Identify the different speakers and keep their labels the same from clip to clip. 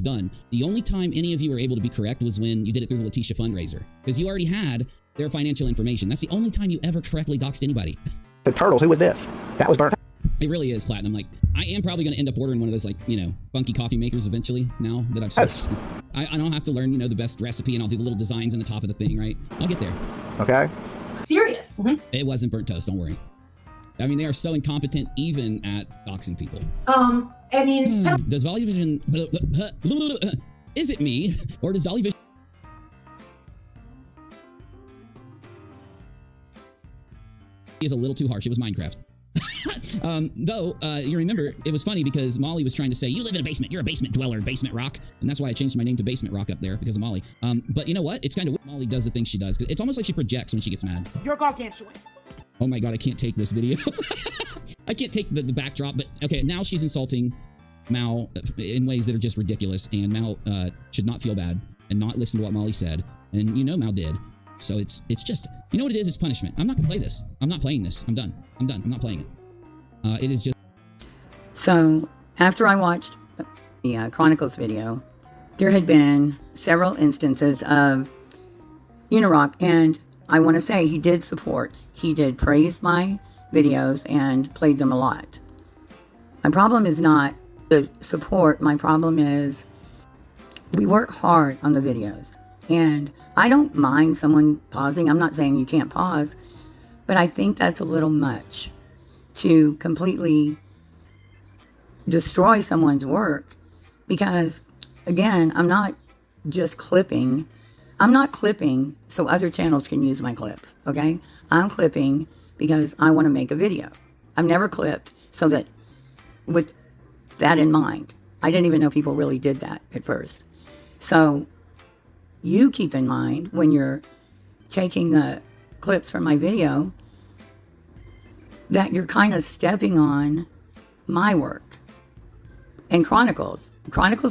Speaker 1: done. The only time any of you were able to be correct was when you did it through the Letitia fundraiser, because you already had their financial information. That's the only time you ever correctly doxed anybody.
Speaker 2: The turtles, who was this? That was burnt.
Speaker 1: It really is platinum. Like, I am probably going to end up ordering one of those, like, you know, funky coffee makers eventually, now that I've switched. I don't have to learn, you know, the best recipe, and I'll do the little designs on the top of the thing, right? I'll get there.
Speaker 2: Okay.
Speaker 3: Serious.
Speaker 1: It wasn't burnt toast, don't worry. I mean, they are so incompetent even at doxing people.
Speaker 3: I mean...
Speaker 1: Does Volleyvision... Is it me? Or does Dollyvision... is a little too harsh. It was Minecraft. You remember, it was funny because Molly was trying to say, you live in a basement, you're a basement dweller, basement rock. And that's why I changed my name to Basement Rock up there, because of Molly. But you know what? It's kind of what Molly does, the things she does. It's almost like she projects when she gets mad.
Speaker 3: You're gargantuan.
Speaker 1: Oh my God, I can't take this video. I can't take the backdrop, but okay, now she's insulting Mal in ways that are just ridiculous, and Mal should not feel bad and not listen to what Molly said. And you know Mal did. So it's just, you know what it is? It's punishment. I'm not gonna play this. I'm not playing this. I'm done. I'm not playing it. It is just...
Speaker 4: So, after I watched the Chronicles video, there had been several instances of Unirock, and I want to say he did support. He did praise my videos and played them a lot. My problem is not the support. My problem is we work hard on the videos, and I don't mind someone pausing. I'm not saying you can't pause, but I think that's a little much to completely destroy someone's work, because again, I'm not just clipping. I'm not clipping so other channels can use my clips, okay? I'm clipping because I want to make a video. I've never clipped so that with that in mind. I didn't even know people really did that at first. So you keep in mind when you're taking the clips from my video that you're kind of stepping on my work. And Chronicles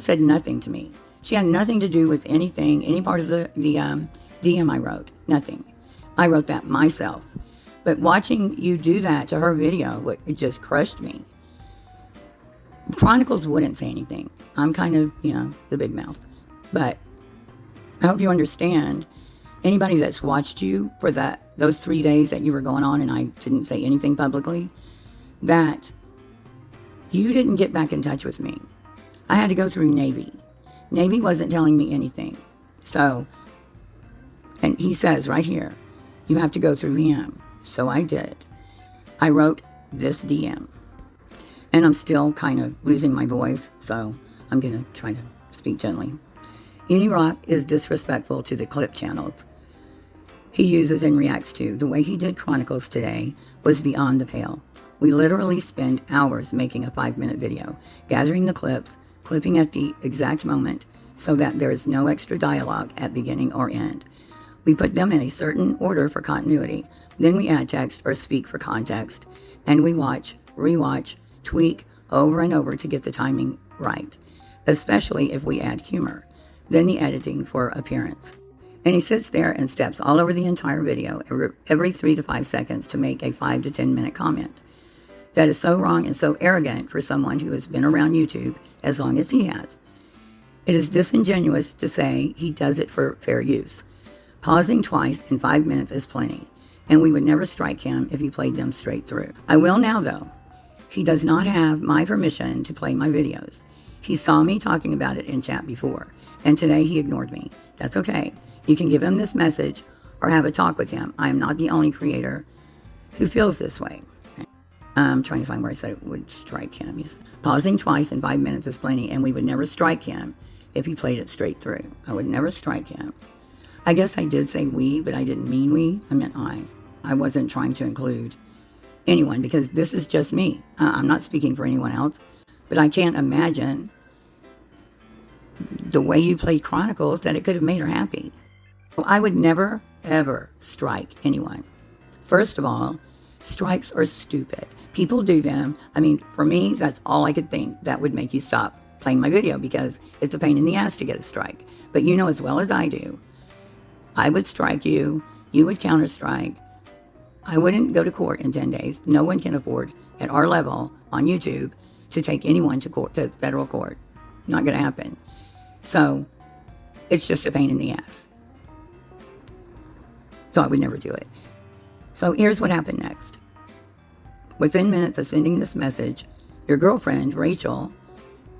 Speaker 4: said nothing to me. She had nothing to do with anything, any part of the DM I wrote, nothing. I wrote that myself. But watching you do that to her video, it just crushed me. Chronicles wouldn't say anything. I'm kind of, you know, the big mouth. But I hope you understand, anybody that's watched you for those 3 days that you were going on and I didn't say anything publicly, that you didn't get back in touch with me. I had to go through Navy. Navy wasn't telling me anything. So, and he says right here, you have to go through him. So I did. I wrote this DM. And I'm still kind of losing my voice, so I'm going to try to speak gently. Unirock is disrespectful to the clip channels he uses and reacts to. The way he did Chronicles today was beyond the pale. We literally spend hours making a 5-minute video, gathering the clips, clipping at the exact moment so that there is no extra dialogue at beginning or end. We put them in a certain order for continuity. Then we add text or speak for context, and we watch, rewatch, tweak over and over to get the timing right, especially if we add humor. Then the editing for appearance. And he sits there and steps all over the entire video every 3 to 5 seconds to make a 5 to 10 minute comment. That is so wrong and so arrogant for someone who has been around YouTube as long as he has. It is disingenuous to say he does it for fair use. Pausing twice in 5 minutes is plenty, and we would never strike him if he played them straight through. I will now though. He does not have my permission to play my videos. He saw me talking about it in chat before, and today he ignored me. That's okay. You can give him this message or have a talk with him. I am not the only creator who feels this way. I'm trying to find where I said it would strike him. Pausing twice in 5 minutes is plenty, and we would never strike him if he played it straight through. I would never strike him. I guess I did say we, but I didn't mean we. I meant I. I wasn't trying to include anyone because this is just me. I'm not speaking for anyone else, but I can't imagine the way you played Chronicles that it could have made her happy. I would never, ever strike anyone. First of all, strikes are stupid. People do them. I mean, for me, that's all I could think that would make you stop playing my video because it's a pain in the ass to get a strike. But you know as well as I do, I would strike you, you would counter-strike. I wouldn't go to court in 10 days. No one can afford, at our level on YouTube, to take anyone to court, to federal court. Not going to happen. So it's just a pain in the ass. So I would never do it. So here's what happened next. Within minutes of sending this message, your girlfriend, Rachel,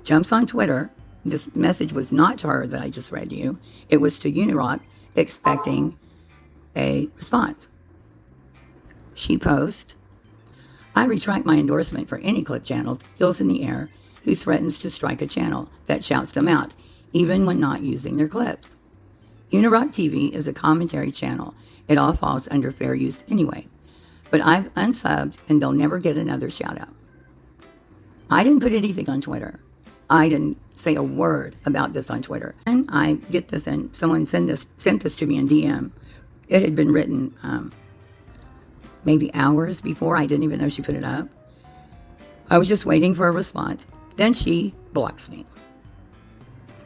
Speaker 4: jumps on Twitter. This message was not to her that I just read you. It was to Unirock, expecting a response. She posts, I retract my endorsement for any clip channel, Heels in the Air, who threatens to strike a channel that shouts them out, even when not using their clips. Unirock TV is a commentary channel. It all falls under fair use anyway. But I've unsubbed and they'll never get another shout out. I didn't put anything on Twitter. I didn't say a word about this on Twitter. And I get this, and someone sent this to me in DM. It had been written maybe hours before. I didn't even know she put it up. I was just waiting for a response. Then she blocks me.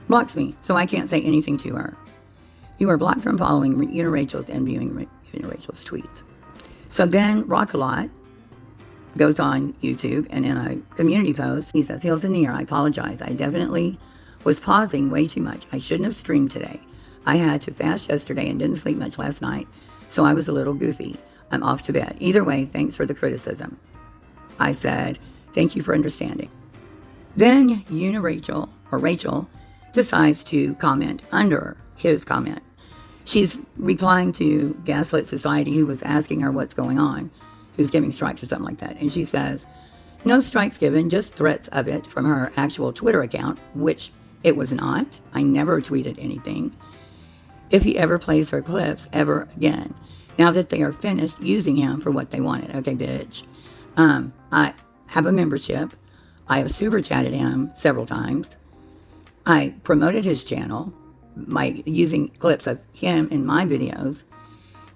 Speaker 4: Blocks me, so I can't say anything to her. You are blocked from following Rachel's and viewing Rachel's tweets. So then Rockalot goes on YouTube, and in a community post, he says, Heels in the Air, I apologize. I definitely was pausing way too much. I shouldn't have streamed today. I had to fast yesterday and didn't sleep much last night, so I was a little goofy. I'm off to bed. Either way, thanks for the criticism. I said, thank you for understanding. Then Rachel decides to comment under his comment. She's replying to Gaslit Society, who was asking her what's going on, who's giving strikes or something like that. And she says, no strikes given, just threats of it from her actual Twitter account, which it was not. I never tweeted anything. If he ever plays her clips ever again, now that they are finished using him for what they wanted. Okay, bitch. I have a membership. I have super chatted him several times. I promoted his channel by using clips of him in my videos,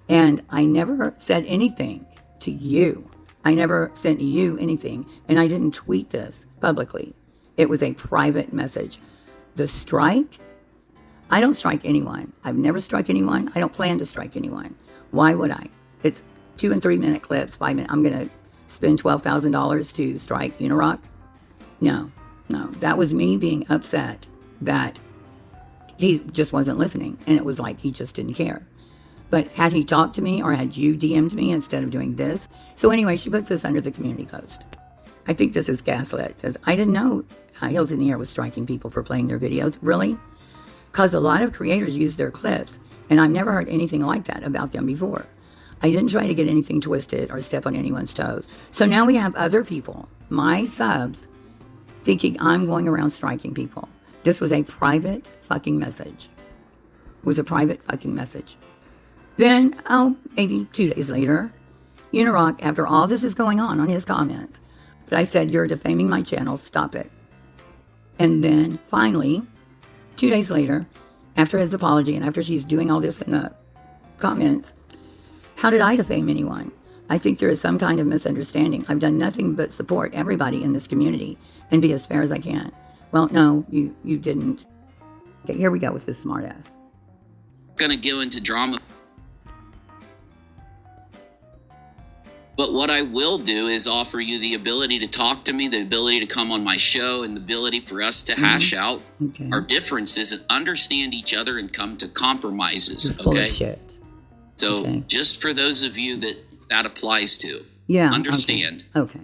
Speaker 4: and I never said anything to you. I never sent you anything, and I didn't tweet this publicly. It was a private message. The strike, I don't strike anyone. I've never struck anyone. I don't plan to strike anyone. Why would I? It's 2 and 3 minute clips, 5 minutes. I'm going to spend $12,000 to strike Unirock? No. That was me being upset that he just wasn't listening, and it was like he just didn't care. But had he talked to me, or had you DM'd me instead of doing this? So anyway, she puts this under the community post. I think this is Gaslit. It says, I didn't know Heels in the Air was striking people for playing their videos. Really? Because a lot of creators use their clips, and I've never heard anything like that about them before. I didn't try to get anything twisted or step on anyone's toes. So now we have other people, my subs, thinking I'm going around striking people. This was a private fucking message. It was a private fucking message. Then, maybe 2 days later, Unirock, after all this is going on his comments, but I said, you're defaming my channel, stop it. And then finally, 2 days later, after his apology and after she's doing all this in the comments, how did I defame anyone? I think there is some kind of misunderstanding. I've done nothing but support everybody in this community and be as fair as I can. Well, no, you didn't. Okay, here we go with this smartass.
Speaker 5: Gonna go into drama. But what I will do is offer you the ability to talk to me, the ability to come on my show, and the ability for us to hash out our differences and understand each other and come to compromises.
Speaker 4: You're full of shit.
Speaker 5: So just for those of you that applies to, understand.
Speaker 4: Okay.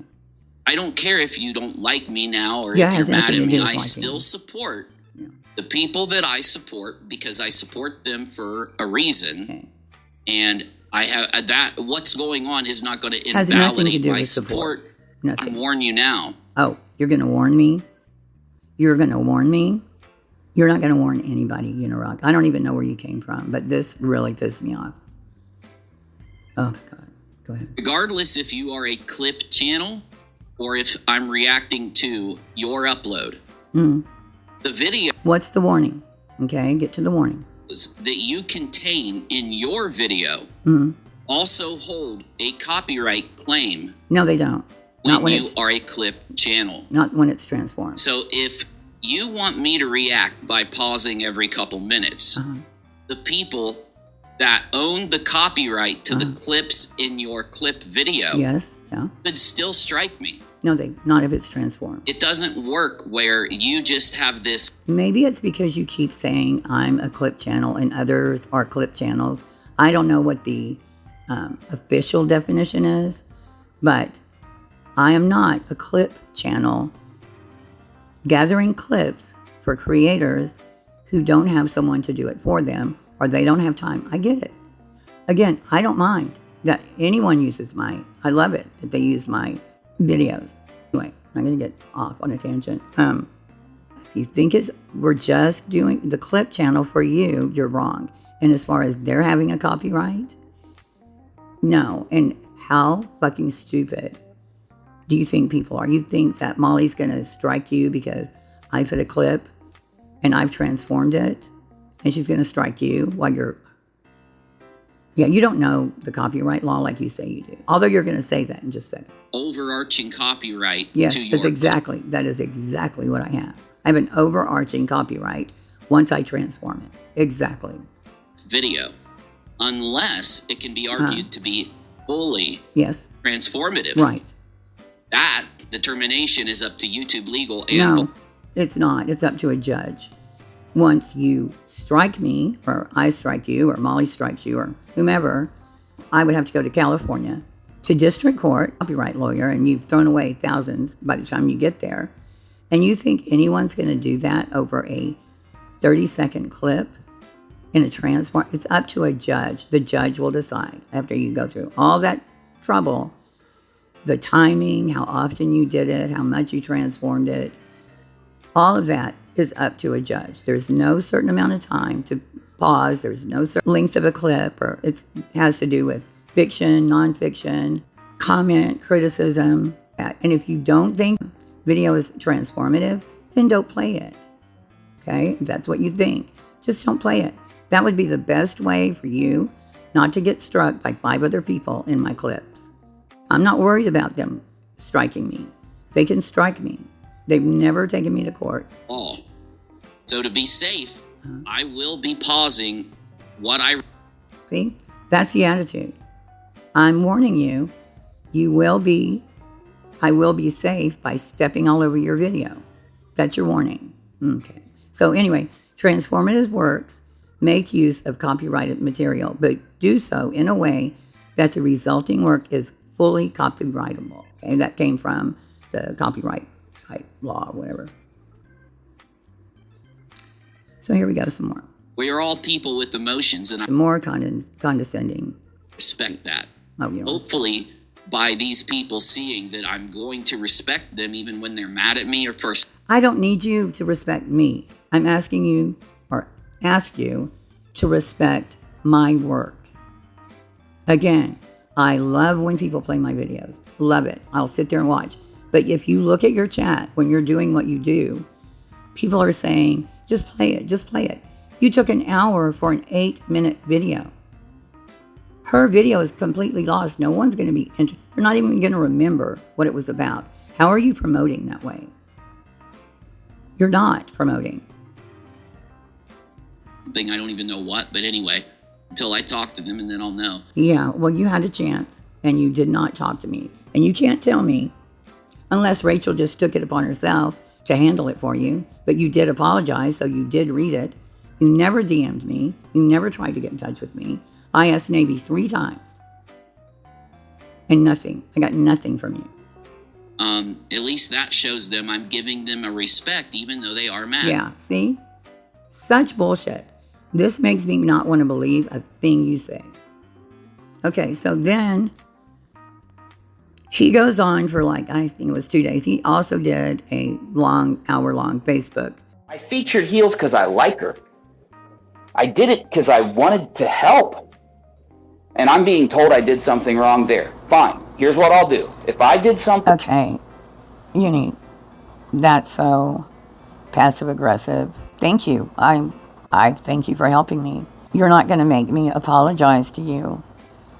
Speaker 5: I don't care if you don't like me now or if you're mad at me. I still support the people that I support because I support them for a reason. Okay. And I have that. What's going on is not going to invalidate my support. I warn you now.
Speaker 4: Oh, you're going to warn me? You're going to warn me? You're not going to warn anybody, Unirock. I don't even know where you came from, but this really pissed me off. Oh, my God. Go ahead.
Speaker 5: Regardless if you are a clip channel or if I'm reacting to your upload, the video...
Speaker 4: What's the warning? Okay, get to the warning.
Speaker 5: ...that you contain in your video also hold a copyright claim.
Speaker 4: No, they don't.
Speaker 5: Not when you are a clip channel.
Speaker 4: Not when it's transformed.
Speaker 5: So if you want me to react by pausing every couple minutes, the people that own the copyright to the clips in your clip video could still strike me.
Speaker 4: No, not if it's transformed.
Speaker 5: It doesn't work where you just have this.
Speaker 4: Maybe it's because you keep saying I'm a clip channel and others are clip channels. I don't know what the official definition is, but I am not a clip channel gathering clips for creators who don't have someone to do it for them or they don't have time. I get it. Again, I don't mind that anyone uses I love it that they use my videos. Anyway, I'm going to get off on a tangent. If you think we're just doing the clip channel for you, you're wrong. And as far as they're having a copyright, no. And how fucking stupid do you think people are? You think that Molly's going to strike you because I put a clip and I've transformed it and she's going to strike you while you're... Yeah, you don't know the copyright law like you say you do. Although you're going to say that in just a second.
Speaker 5: Overarching copyright
Speaker 4: yes,
Speaker 5: to your...
Speaker 4: That is exactly what I have. I have an overarching copyright once I transform it. Exactly.
Speaker 5: Video. Unless it can be argued to be fully transformative.
Speaker 4: Right.
Speaker 5: That determination is up to YouTube legal and...
Speaker 4: No, it's not. It's up to a judge. Once you strike me, or I strike you, or Molly strikes you, or whomever, I would have to go to California to district court, copyright lawyer, and you've thrown away thousands by the time you get there. And you think anyone's going to do that over a 30-second clip in a transform? It's up to a judge. The judge will decide after you go through all that trouble, the timing, how often you did it, how much you transformed it. All of that is up to a judge. There's no certain amount of time to pause. There's no certain length of a clip, or it has to do with fiction, nonfiction, comment, criticism. And if you don't think video is transformative, then don't play it. Okay? If that's what you think, just don't play it. That would be the best way for you not to get struck by 5 other people in my clips. I'm not worried about them striking me. They can strike me. They've never taken me to court.
Speaker 5: Oh. So to be safe, I will be pausing what I...
Speaker 4: See? That's the attitude. I'm warning you, I will be safe by stepping all over your video. That's your warning. Okay. So anyway, transformative works make use of copyrighted material, but do so in a way that the resulting work is fully copyrightable. Okay, that came from the copyright site law, whatever. So here we go, some more.
Speaker 5: We are all people with emotions, and I
Speaker 4: more condescending.
Speaker 5: Respect that.
Speaker 4: Oh, yeah.
Speaker 5: Hopefully, by these people seeing that I'm going to respect them even when they're mad at me or first.
Speaker 4: I don't need you to respect me. I'm asking you, or ask you, to respect my work. Again, I love when people play my videos. Love it. I'll sit there and watch. But if you look at your chat when you're doing what you do, people are saying, just play it, just play it. You took an hour for an 8-minute video. Her video is completely lost. No one's going to be interested. They're not even going to remember what it was about. How are you promoting that way? You're not promoting.
Speaker 5: I don't even know what, but anyway, until I talk to them and then I'll know.
Speaker 4: Yeah, well, you had a chance and you did not talk to me. And you can't tell me, unless Rachel just took it upon herself to handle it for you, but you did apologize, so you did read it. You never DM'd me. You never tried to get in touch with me. I asked Navy 3 times. And nothing. I got nothing from you.
Speaker 5: At least that shows them I'm giving them a respect, even though they are mad.
Speaker 4: Yeah, see? Such bullshit. This makes me not want to believe a thing you say. Okay, so then he goes on for I think it was 2 days. He also did a hour-long Facebook.
Speaker 6: I featured Heels because I like her. I did it because I wanted to help. And I'm being told I did something wrong there. Fine, here's what I'll do. If I did something...
Speaker 4: Okay, Uni, that's so passive-aggressive. Thank you. I thank you for helping me. You're not going to make me apologize to you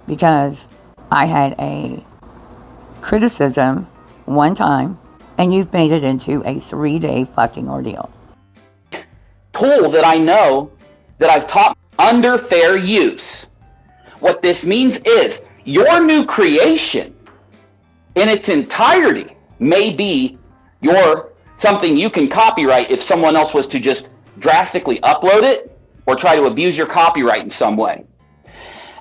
Speaker 4: because I had a criticism one time and you've made it into a 3-day fucking ordeal.
Speaker 6: Tool that I know that I've taught under fair use. What this means is your new creation in its entirety may be something you can copyright if someone else was to just drastically upload it or try to abuse your copyright in some way.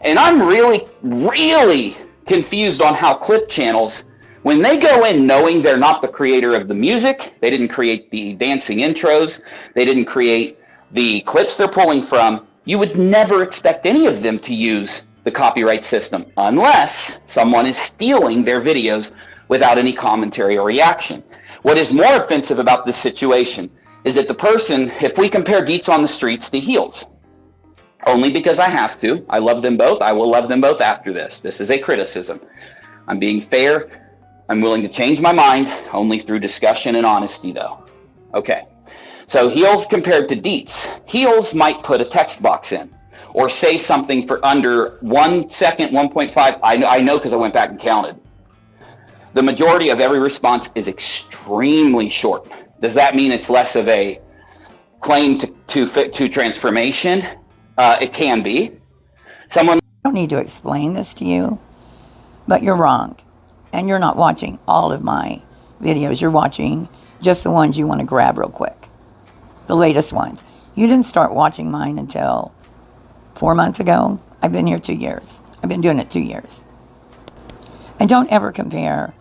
Speaker 6: And I'm really, really confused on how clip channels, when they go in knowing they're not the creator of the music, they didn't create the dancing intros, they didn't create the clips they're pulling from, you would never expect any of them to use the copyright system unless someone is stealing their videos without any commentary or reaction. What is more offensive about this situation is that the person, if we compare Deets on the Streets to Heels, only because I have to, I love them both, I will love them both after this. This is a criticism. I'm being fair. I'm willing to change my mind only through discussion and honesty though. Okay, so Heels compared to Deets. Heels might put a text box in or say something for under 1 second, 1.5. I know because I went back and counted. The majority of every response is extremely short. Does that mean it's less of a claim to transformation? It can be. I
Speaker 4: don't need to explain this to you, but you're wrong. And you're not watching all of my videos. You're watching just the ones you want to grab real quick. The latest ones. You didn't start watching mine until 4 months ago. I've been here 2 years. I've been doing it 2 years. And don't ever compare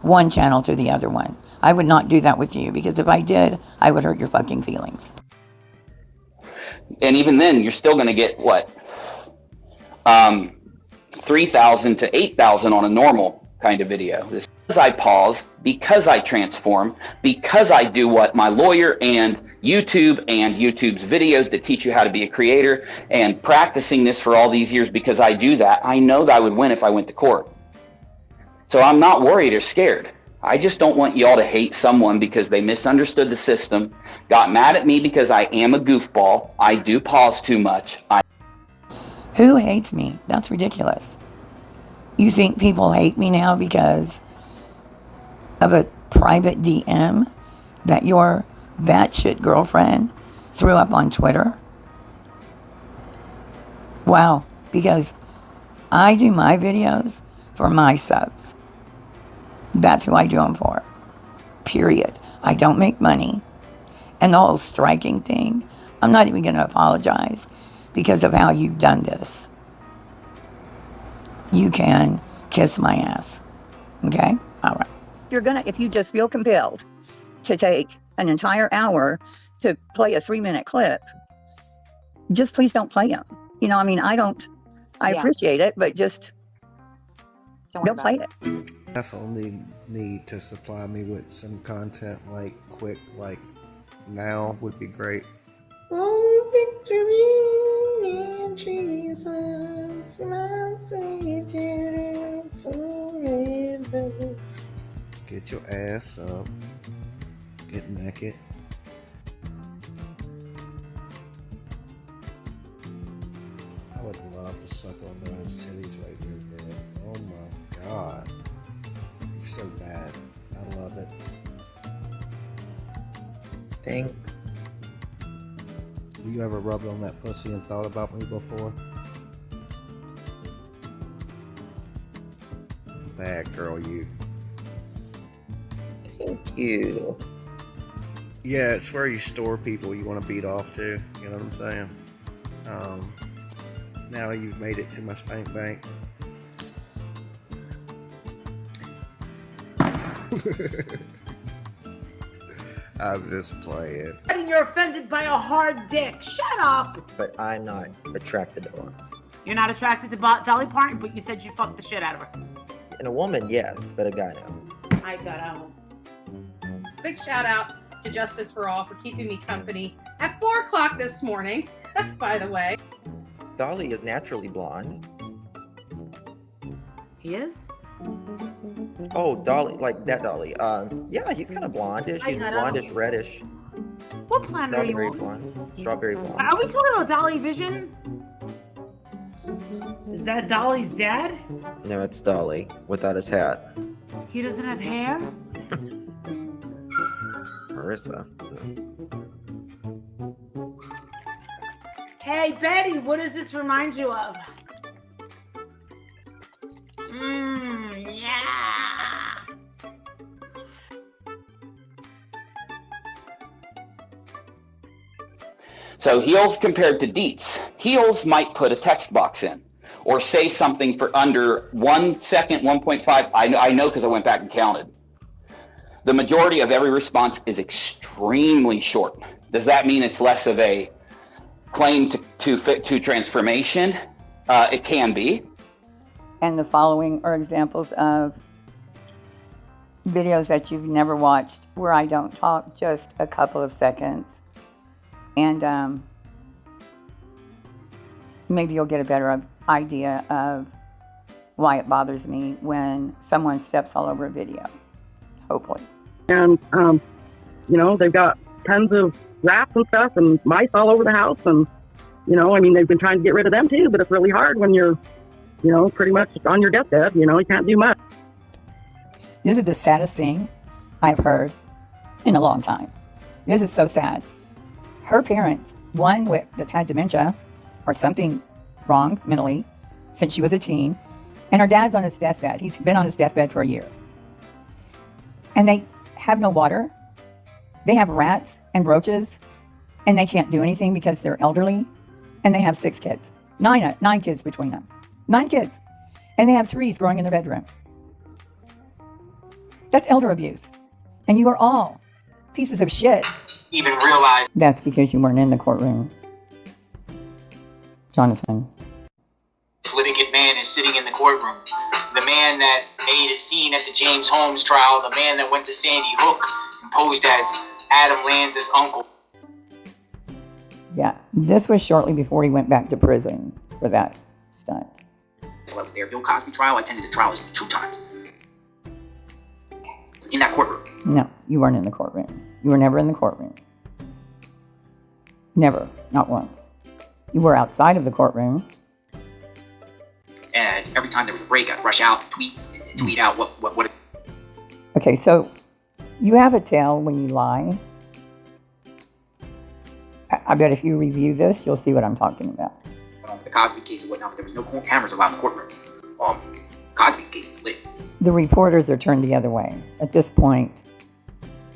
Speaker 4: one channel to the other one. I would not do that with you, because if I did, I would hurt your fucking feelings.
Speaker 6: And even then, you're still going to get what? 3,000 to 8,000 on a normal kind of video. Because I pause, because I transform, because I do what my lawyer and YouTube's videos that teach you how to be a creator, and practicing this for all these years because I do that, I know that I would win if I went to court. So I'm not worried or scared. I just don't want y'all to hate someone because they misunderstood the system, got mad at me because I am a goofball. I do pause too much.
Speaker 4: Who hates me? That's ridiculous. You think people hate me now because of a private DM that your batshit girlfriend threw up on Twitter? Wow, because I do my videos for my subs. That's who I do them for. Period. I don't make money. And the whole striking thing, I'm not even going to apologize because of how you've done this. You can kiss my ass. Okay? All right. If you just feel compelled to take an entire hour to play a 3-minute clip, just please don't play them. You know, I mean, I appreciate it, but just don't play it.
Speaker 7: Definitely need to supply me with some content like quick, like now would be great.
Speaker 3: Oh, victory in Jesus, my Savior forever.
Speaker 7: Get your ass up. Get naked. I would love to suck on those titties right there, girl. Oh my God. You're so bad. I love it.
Speaker 2: Thanks.
Speaker 7: Have you ever rubbed on that pussy and thought about me before? Bad girl, you.
Speaker 2: Thank you.
Speaker 7: Yeah, it's where you store people you want to beat off to. You know what I'm saying? Now you've made it to my spank bank. I'm just playing.
Speaker 3: You're offended by a hard dick. Shut up.
Speaker 2: But I'm not attracted to blondes.
Speaker 3: You're not attracted to Dolly Parton, but you said you fucked the shit out of her.
Speaker 2: In a woman, yes, but a guy, no.
Speaker 3: I got out.
Speaker 8: Big shout out to Justice for All for keeping me company at 4 o'clock this morning, by the way.
Speaker 2: Dolly is naturally blonde.
Speaker 3: He is?
Speaker 2: Oh, Dolly, like that Dolly. Yeah, he's kind of blondish. He's blondish, reddish.
Speaker 3: What planet are you
Speaker 2: Strawberry
Speaker 3: on?
Speaker 2: blonde. Strawberry blonde.
Speaker 3: Are we talking about Dolly Vision? Is that Dolly's dad?
Speaker 2: No, it's Dolly without his hat.
Speaker 3: He doesn't have hair?
Speaker 2: Marissa.
Speaker 3: Hey, Betty, what does this remind you of? Yeah.
Speaker 6: So Heels compared to Deets. Heels might put a text box in or say something for under 1 second, 1.5. I know because I went back and counted. The majority of every response is extremely short. Does that mean it's less of a claim to transformation? It can be.
Speaker 4: And the following are examples of videos that you've never watched where I don't talk just a couple of seconds. And maybe you'll get a better idea of why it bothers me when someone steps all over a video. Hopefully.
Speaker 9: And, you know, they've got tons of rats and stuff and mice all over the house. And, you know, I mean, they've been trying to get rid of them too, but it's really hard when you're, you know, pretty much on your deathbed. You know, you can't do much.
Speaker 4: This is the saddest thing I've heard in a long time. This is so sad. Her parents, one that's had dementia or something wrong mentally since she was a teen, and her dad's on his deathbed. He's been on his deathbed for a year. And they have no water. They have rats and roaches, and they can't do anything because they're elderly. And they have 6 kids, nine kids between them, 9 kids. And they have trees growing in their bedroom. That's elder abuse. And you are all pieces of shit.
Speaker 5: Even realize
Speaker 4: That's because you weren't in the courtroom. Jonathan.
Speaker 5: this litigant man is sitting in the courtroom. The man that made a scene at the James Holmes trial, the man that went to Sandy Hook and posed as Adam Lanza's uncle.
Speaker 4: Yeah, this was shortly before he went back to prison for that stunt.
Speaker 5: So I was there. Bill Cosby trial. I attended the trial 2 times. In that courtroom.
Speaker 4: No, you weren't in the courtroom. You were never in the courtroom. Never, not once. You were outside of the courtroom.
Speaker 5: And every time there was a break, I'd rush out, tweet out what.
Speaker 4: Okay, so you have a tale when you lie. I bet if you review this, you'll see what I'm talking about.
Speaker 5: The Cosby case and whatnot, but there was no cameras allowed in the courtroom. Cosby's case was lit.
Speaker 4: The reporters are turned the other way. At this point,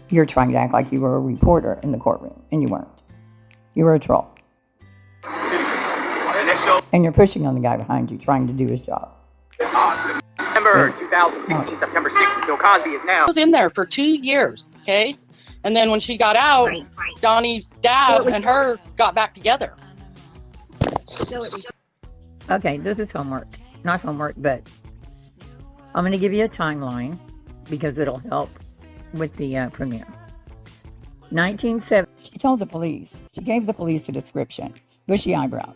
Speaker 4: you're trying to act like you were a reporter in the courtroom, and you weren't. You were a troll. And you're pushing on the guy behind you, trying to do his job.
Speaker 5: September 2016, September 6th, Bill Cosby is now.
Speaker 10: I was in there for 2 years, okay? And then when she got out, Donnie's dad and her got back together.
Speaker 4: Okay, this is homework. Not homework, but I'm going to give you a timeline because it'll help with the premiere. 1970, she told the police, she gave the police a description, bushy eyebrows.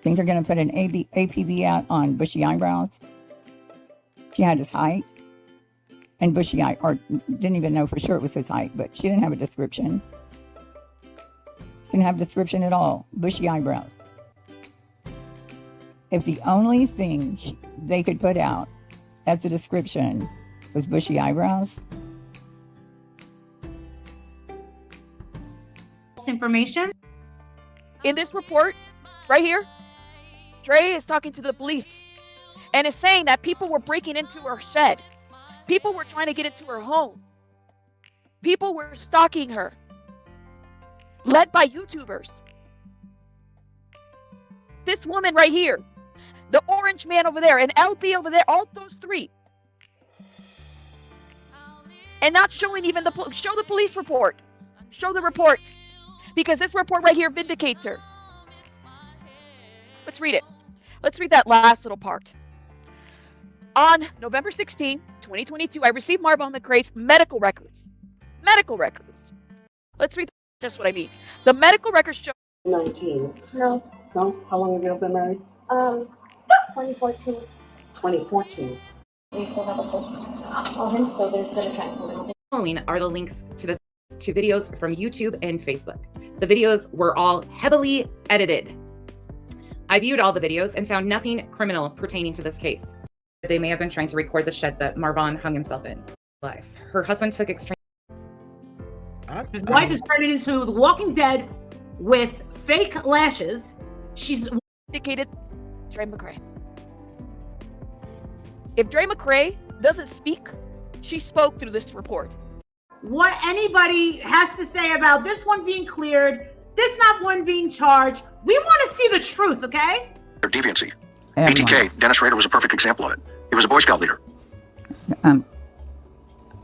Speaker 4: Think they're going to put an APB out on bushy eyebrows? She had his height and bushy eye, or didn't even know for sure it was his height, but she didn't have a description. Didn't have a description at all. Bushy eyebrows. If the only thing they could put out as a description was bushy eyebrows.
Speaker 3: Information?
Speaker 11: In this report, right here, Dre is talking to the police and is saying that people were breaking into her shed. People were trying to get into her home. People were stalking her, led by YouTubers. This woman right here, the orange man over there, and LB over there, all those 3. And not showing even show the police report. Show the report. Because this report right here vindicates her. Let's read it. Let's read that last little part. On November 16, 2022, I received Marvon McRae's medical records. Medical records. Let's read just what I mean. The medical records show
Speaker 12: 19.
Speaker 13: No.
Speaker 12: No? How long have you been married?
Speaker 13: 2014.
Speaker 12: 2014.
Speaker 13: We still have a post on him, so there's been a transfer.
Speaker 14: Following are the links to videos from YouTube and Facebook. The videos were all heavily edited. I viewed all the videos and found nothing criminal pertaining to this case. They may have been trying to record the shed that Marvon hung himself in. Life. Her husband took extreme.
Speaker 3: His wife is turning into The Walking Dead with fake lashes. She's
Speaker 11: indicated Dre McRae. If Dre McRae doesn't speak, she spoke through this report.
Speaker 3: What anybody has to say about this one being cleared, there's not one being charged. We want to see the truth, okay?
Speaker 15: Their deviancy. BTK, Dennis Rader was a perfect example of it. He was a Boy Scout leader.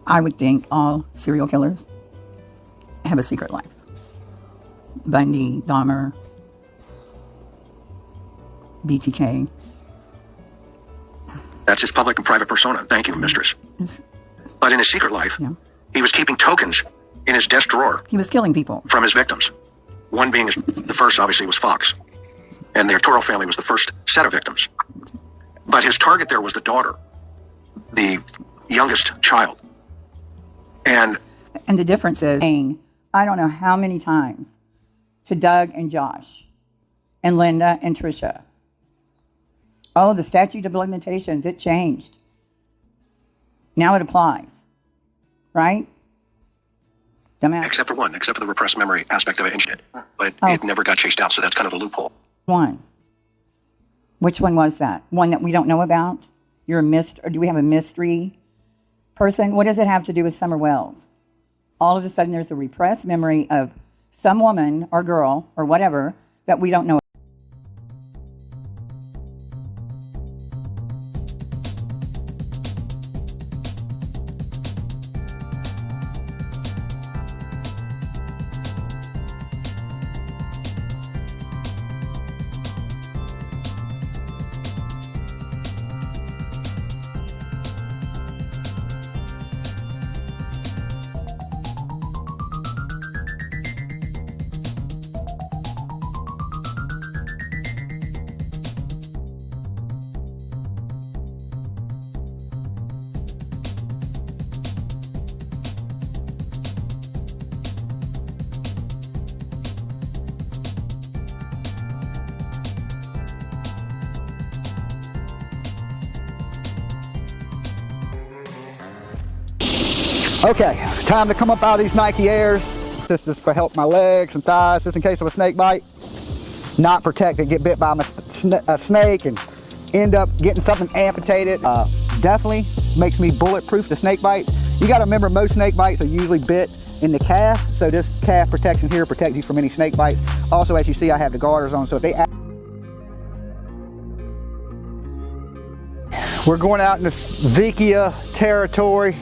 Speaker 4: I would think all serial killers have a secret life. Bundy, Dahmer, BTK.
Speaker 15: That's his public and private persona. Thank you, mistress. But in his secret life, he was keeping tokens in his desk drawer.
Speaker 4: He was killing people.
Speaker 15: From his victims. One being the first, obviously, was Fox. And the Arturo family was the first set of victims. But his target there was the daughter, the youngest child. And
Speaker 4: the difference is, I don't know how many times, to Doug and Josh, and Linda and Trisha. Oh, the statute of limitations, it changed. Now it applies. Right?
Speaker 15: except for the repressed memory aspect of it, but it never got chased out, so that's kind of the loophole.
Speaker 4: One. Which one was that? One that we don't know about? You're a or do we have a mystery person? What does it have to do with Summer Wells? All of a sudden there's a repressed memory of some woman or girl or whatever that we don't know.
Speaker 16: Okay, time to come up out of these Nike Airs. This is for help my legs and thighs, just in case of a snake bite. Not protected, get bit by a snake and end up getting something amputated. Definitely makes me bulletproof to snake bite. You gotta remember, most snake bites are usually bit in the calf, so this calf protection here protects you from any snake bites. Also, as you see, I have the garters on, so if they... We're going out into SUCCINT territory.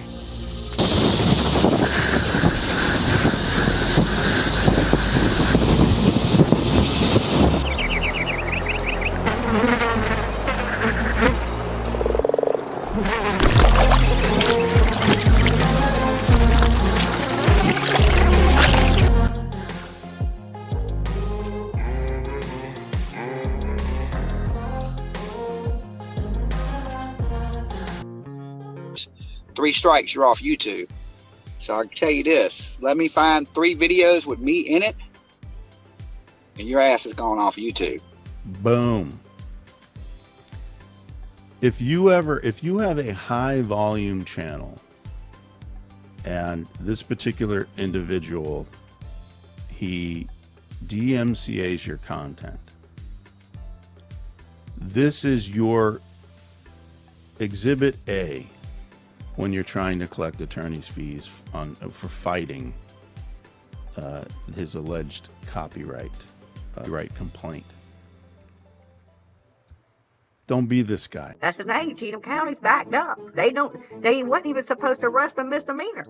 Speaker 17: Three strikes, you're off YouTube. So I can tell you this, let me find 3 videos with me in it and your ass is gone off YouTube.
Speaker 18: Boom. If you have a high volume channel and this particular individual, he DMCA's your content, this is your exhibit A when you're trying to collect attorney's fees for fighting his alleged copyright complaint. Don't be this guy.
Speaker 19: That's the thing. Cheatham County's backed up. They wasn't even supposed to arrest a misdemeanor.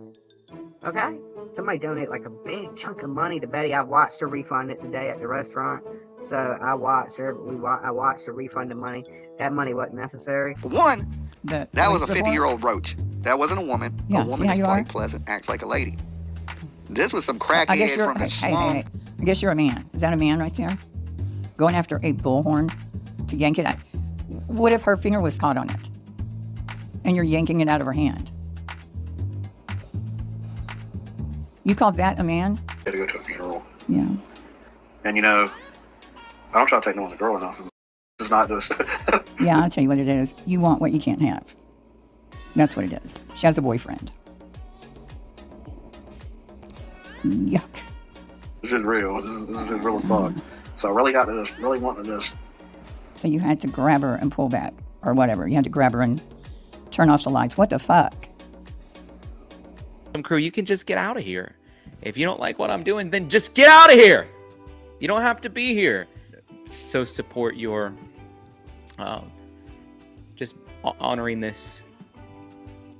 Speaker 19: Okay? Somebody donated like a big chunk of money to Betty. I watched her refund it today at the restaurant. So I watched her. I watched her refund the money. That money wasn't necessary.
Speaker 17: For one, that was a 50-year-old roach. That wasn't a woman.
Speaker 4: Yeah,
Speaker 17: a woman is quite pleasant, acts like a lady. This was some crackhead from the slum.
Speaker 4: Hey, I guess you're a man. Is that a man right there? Going after a bullhorn to yank it out. What if her finger was caught on it? And you're yanking it out of her hand? You call that a man?
Speaker 15: Had to go to a funeral.
Speaker 4: Yeah.
Speaker 15: And I don't try to take no one's girl enough. It's not just.
Speaker 4: Yeah, I'll tell you what it is. You want what you can't have. That's what it is. She has a boyfriend. Yuck.
Speaker 15: This is real. This is real as fuck. So I really got to this, really wanting this.
Speaker 4: So you had to grab her and pull back, or whatever. You had to grab her and turn off the lights. What the fuck?
Speaker 20: Crew, you can just get out of here. If you don't like what I'm doing, then just get out of here. You don't have to be here. So support your just honoring this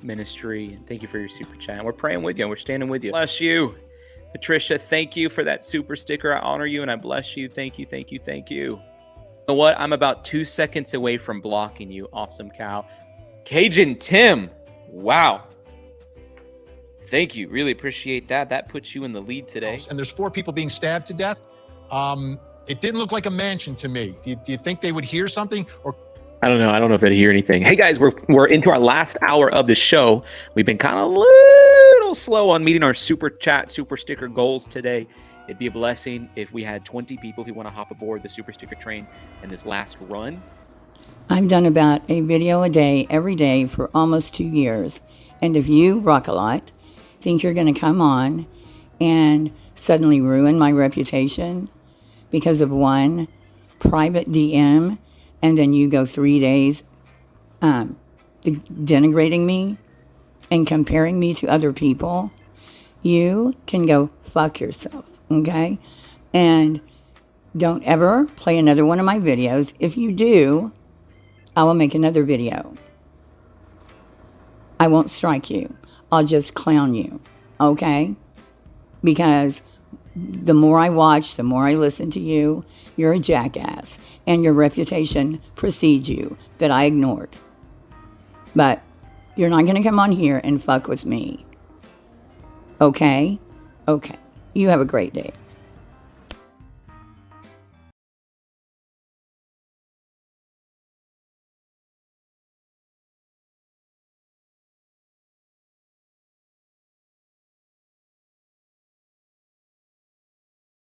Speaker 20: ministry. Thank you for your super chat. We're praying with you. We're standing with you. Bless you. Patricia, thank you for that super sticker. I honor you and I bless you. Thank you, thank you, thank you. You know what? I'm about 2 seconds away from blocking you. Awesome cow. Cajun Tim. Wow. Thank you. Really appreciate that. That puts you in the lead today.
Speaker 21: And there's 4 people being stabbed to death. It didn't look like a mansion to me. Do you think they would hear something? Or
Speaker 20: I don't know if they'd hear anything. Hey guys, we're into our last hour of the show. We've been kind of a little slow on meeting our super chat, super sticker goals today. It'd be a blessing if we had 20 people who want to hop aboard the super sticker train in this last run.
Speaker 4: I've done about a video a day, every day for almost 2 years. And if you, Rockalot, think you're going to come on and suddenly ruin my reputation because of one private DM, and then you go 3 days denigrating me and comparing me to other people, you can go fuck yourself, okay? And don't ever play another one of my videos. If you do, I will make another video. I won't strike you. I'll just clown you, okay? Because the more I watch, the more I listen to you, you're a jackass. And your reputation precedes you that I ignored. But you're not going to come on here and fuck with me. Okay? Okay. You have a great day.